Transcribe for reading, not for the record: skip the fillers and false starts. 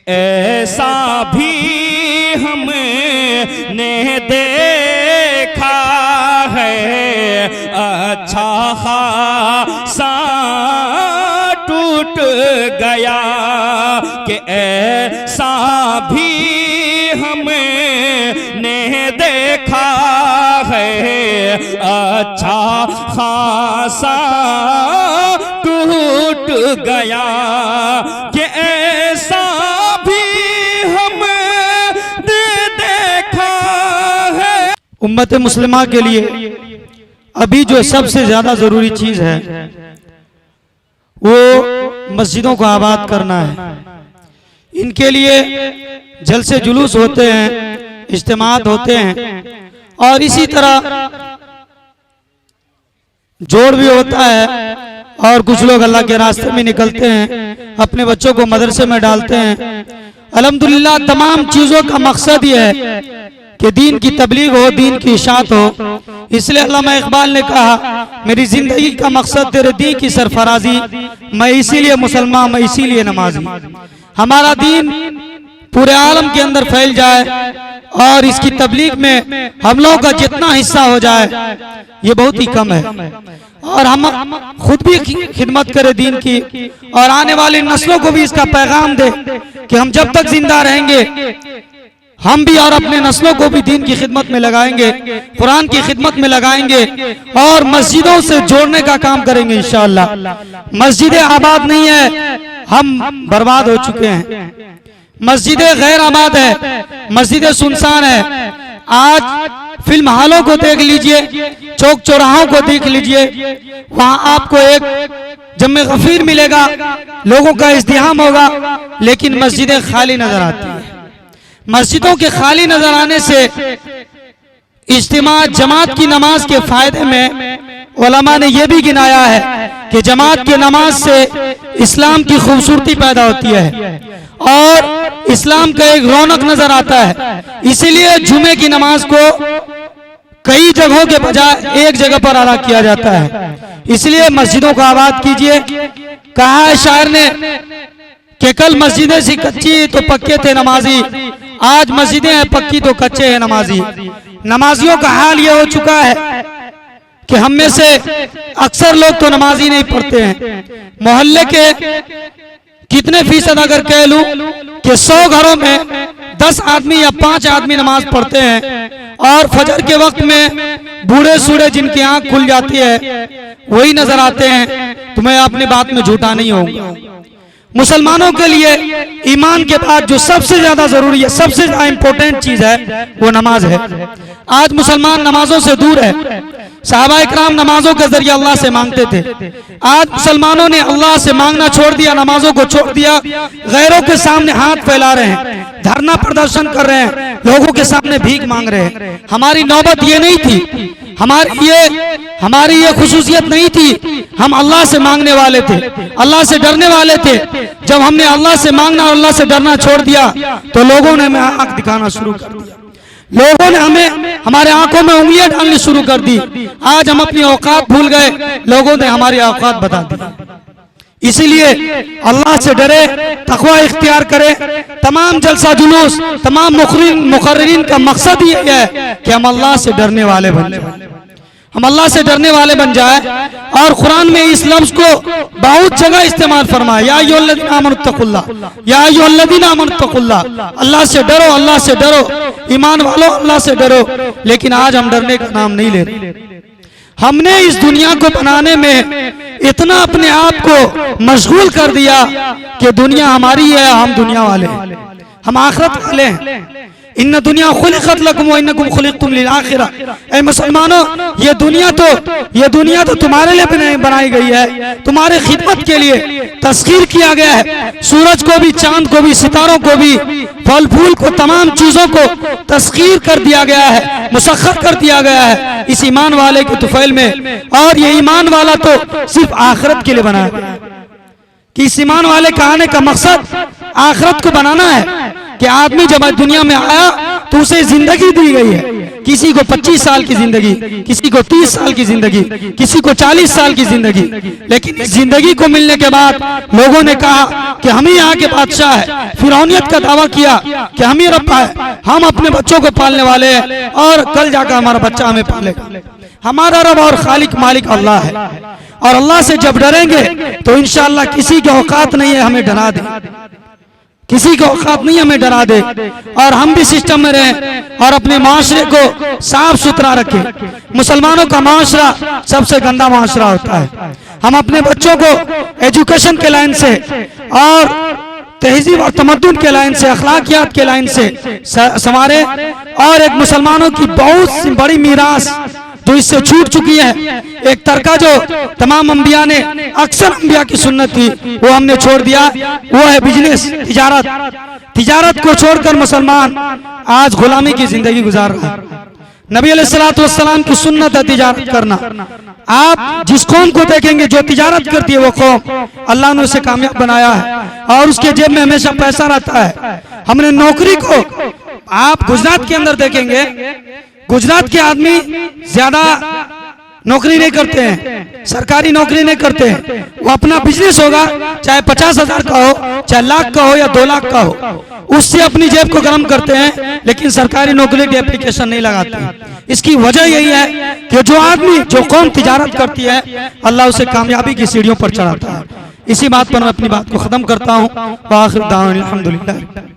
ऐसा भी हमने देखा है, अच्छा खासा टूट गया कि ऐसा भी हमने देखा है, अच्छा खासा टूट गया कि ऐसा भी हमने देखा है। उम्मत मुस्लिमा के लिए अभी जो सबसे ज्यादा जरूरी चीज है वो मस्जिदों को आबाद करना है। इनके लिए जलसे जुलूस होते हैं, इज्तिमात होते हैं और इसी तरह जोड़ भी होता है और कुछ लोग अल्लाह के रास्ते में निकलते हैं, अपने बच्चों को मदरसे में डालते हैं। अल्हम्दुलिल्लाह तमाम चीजों का मकसद ये है कि दीन की तबलीग हो, दीन की इशाअत हो। इसलिए अल्लामा इकबाल ने कहा, मेरी जिंदगी का मकसद तेरे दीन की सरफराजी, मैं इसीलिए मुसलमान, मैं इसीलिए नमाजी। हमारा दीन पूरे आलम के अंदर फैल जाए और इसकी तबलीग में हम लोगों का जितना हिस्सा हो जाए ये बहुत ही कम है, और हम खुद भी खिदमत करें दीन की और आने वाली नस्लों को भी इसका पैगाम दे कि हम जब तक जिंदा रहेंगे हम भी और अपने नस्लों को भी दीन की खिदमत में लगाएंगे, कुरान की खिदमत में लगाएंगे और मस्जिदों से जोड़ने का काम करेंगे इंशाअल्लाह। मस्जिदें आबाद नहीं है, हम बर्बाद हो चुके हैं। मस्जिदें गैर आबाद है, मस्जिदें सुनसान है। आज फिल्म हॉलों को देख लीजिए, चौक चौराहों को देख लीजिए, वहां आपको एक जम्मे गफीर मिलेगा, लोगों का इज़्दिहाम होगा, लेकिन मस्जिदें खाली नजर आती है। मस्जिदों के खाली नजर आने से इज्तिमा जमात की नमाज के फायदे में उलमा ने यह भी गिनाया है कि जमात की नमाज से इस्लाम की खूबसूरती पैदा होती है और इस्लाम का एक रौनक नजर आता है। इसीलिए जुमे की नमाज को कई जगहों के बजाय एक जगह पर अदा किया जाता है। इसलिए मस्जिदों को आबाद कीजिए। कहा है शायर ने कि कल मस्जिदें सी कच्ची तो पक्के थे नमाजी, आज मस्जिदें हैं पक्की तो कच्चे हैं नमाजी। नमाजियों का हाल ये हो चुका है कि हम में से अक्सर लोग तो नमाजी नहीं पढ़ते हैं। मोहल्ले के कितने फीसद अगर कह लूं कि 100 घरों में 10 आदमी या 5 आदमी नमाज पढ़ते हैं और फजर के वक्त में बूढ़े सूढ़े जिनकी आंख खुल जाती है वही नजर आते हैं। तो मैं अपनी बात में झूठा नहीं होऊंगा। मुसलमानों के लिए ईमान के बाद जो सबसे ज्यादा जरूरी है, सबसे ज्यादा इंपॉर्टेंट चीज है वो नमाज है। आज मुसलमान नमाजों से दूर है। सहाबा इकराम नमाजों के जरिए अल्लाह से मांगते थे। आज मुसलमानों ने अल्लाह से मांगना छोड़ दिया, नमाजों को छोड़ दिया, गैरों के सामने हाथ फैला रहे हैं, धरना प्रदर्शन कर रहे हैं, लोगों के सामने भीख मांग रहे हैं। हमारी नौबत ये नहीं थी, हमारी ये खुसूसियत नहीं थी। हम अल्लाह से मांगने वाले थे, अल्लाह से डरने वाले थे। जब हमने अल्लाह से मांगना और अल्लाह से डरना छोड़ दिया तो लोगों ने हमें आंख दिखाना शुरू कर दिया, लोगों ने हमें हमारे आंखों में उंगलियां डालनी शुरू कर दी। आज हम अपनी औकात भूल गए, लोगों ने हमारी औकात बता दी। इसीलिए अल्लाह से डरे, तकवा इख्तियार करे। तमाम जलसा जुलूस, तमाम मुकर्रिरीन का मकसद ये है कि हम अल्लाह से डरने वाले बन जाए, हम अल्लाह से डरने वाले बन जाए। और कुरान में इस लफ्ज को बहुत जगह इस्तेमाल फरमाया, या अय्युहल्लज़ीना आमनुत्तकुल्लाह, या अय्युहल्लज़ीना आमनुत्तकुल्लाह। अल्लाह से डरो, अल्लाह से डरो, ईमान वालों अल्लाह से डरो। लेकिन आज हम डरने का नाम नहीं ले रहे। हमने इस दुनिया को बनाने में इतना अपने आप को मशगूल कर दिया कि दुनिया हमारी है, हम दुनिया वाले हैं, हम आखिरत वाले हैं। इन्न दुनिया खुलिक़त लकुम व इन्नकुम खुलिक़्तुम लिल आखिरह। ऐ मुसलमानों, ये दुनिया तो तुम्हारे लिए बनाई गई है, तुम्हारे खिदमत के लिए तस्खीर किया गया है। सूरज को भी, चांद को भी, सितारों को भी, फल फूल को, तमाम चीजों को तस्खीर कर दिया गया है, मुसख्खर कर दिया गया है इस ईमान वाले के तुफैल में। और ये ईमान वाला तो सिर्फ आखिरत के लिए बनाया गया है कि इस ईमान वाले का आने का मकसद आखिरत को बनाना है कि आदमी जब दुनिया में आया तो उसे जिंदगी दी गई है, किसी को 25 साल की जिंदगी, किसी को 30 साल की जिंदगी, किसी को 40 साल की जिंदगी। लेकिन इस जिंदगी को मिलने के बाद लोगों ने कहा कि हम ही यहाँ के बादशाह है, फिरौनियत का दावा किया कि हम ही रब है, हम अपने बच्चों को पालने वाले हैं और कल जाकर हमारा बच्चा हमें पालेगा। हमारा रब और खालिक मालिक अल्लाह है, और अल्लाह से जब डरेंगे तो इंशाअल्लाह किसी की औकात नहीं है हमें डरा दे, किसी की औकात नहीं हमें डरा दे। और हम भी सिस्टम में रहें और अपने माशरे को साफ सुथरा रखें। मुसलमानों का माशरा सबसे गंदा माशरा होता है। हम अपने बच्चों को एजुकेशन के लाइन से और तहजीब और तमद्दुन के लाइन से, अखलाकियात के लाइन से संवारे। और एक मुसलमानों की बहुत बड़ी मीरास जो इससे छूट चुकी है, एक तरका जो तमाम अंबिया ने, अक्सर अंबिया की सुन्नत थी, वो हमने छोड़ दिया, वो है बिजनेस, तिजारत। तिजारत को छोड़कर मुसलमान आज गुलामी की जिंदगी गुजार रहा है। नबी अलैहिस्सलातु वस्सलाम की सुन्नत है तिजारत करना। आप जिस कौम को देखेंगे जो तिजारत करती है वो कौम अल्लाह ने उसे कामयाब बनाया है और उसके जेब में हमेशा पैसा रहता है। हमने नौकरी को, आप गुजरात के अंदर देखेंगे, गुजरात के आदमी ज्यादा नौकरी नहीं करते हैं, सरकारी नौकरी नहीं करते हैं। वो अपना बिजनेस होगा, चाहे 50,000 का हो, चाहे लाख का हो या 2 लाख का हो, उससे अपनी जेब को गर्म करते हैं, लेकिन सरकारी नौकरी की एप्लीकेशन नहीं लगाते। इसकी वजह यही है कि जो आदमी, जो कौम तिजारत करती है, अल्लाह उसे कामयाबी की सीढ़ियों पर चढ़ाता है। इसी बात पर मैं अपनी बात को खत्म करता हूँ। आखिर दावन अल्हम्दुलिल्लाह।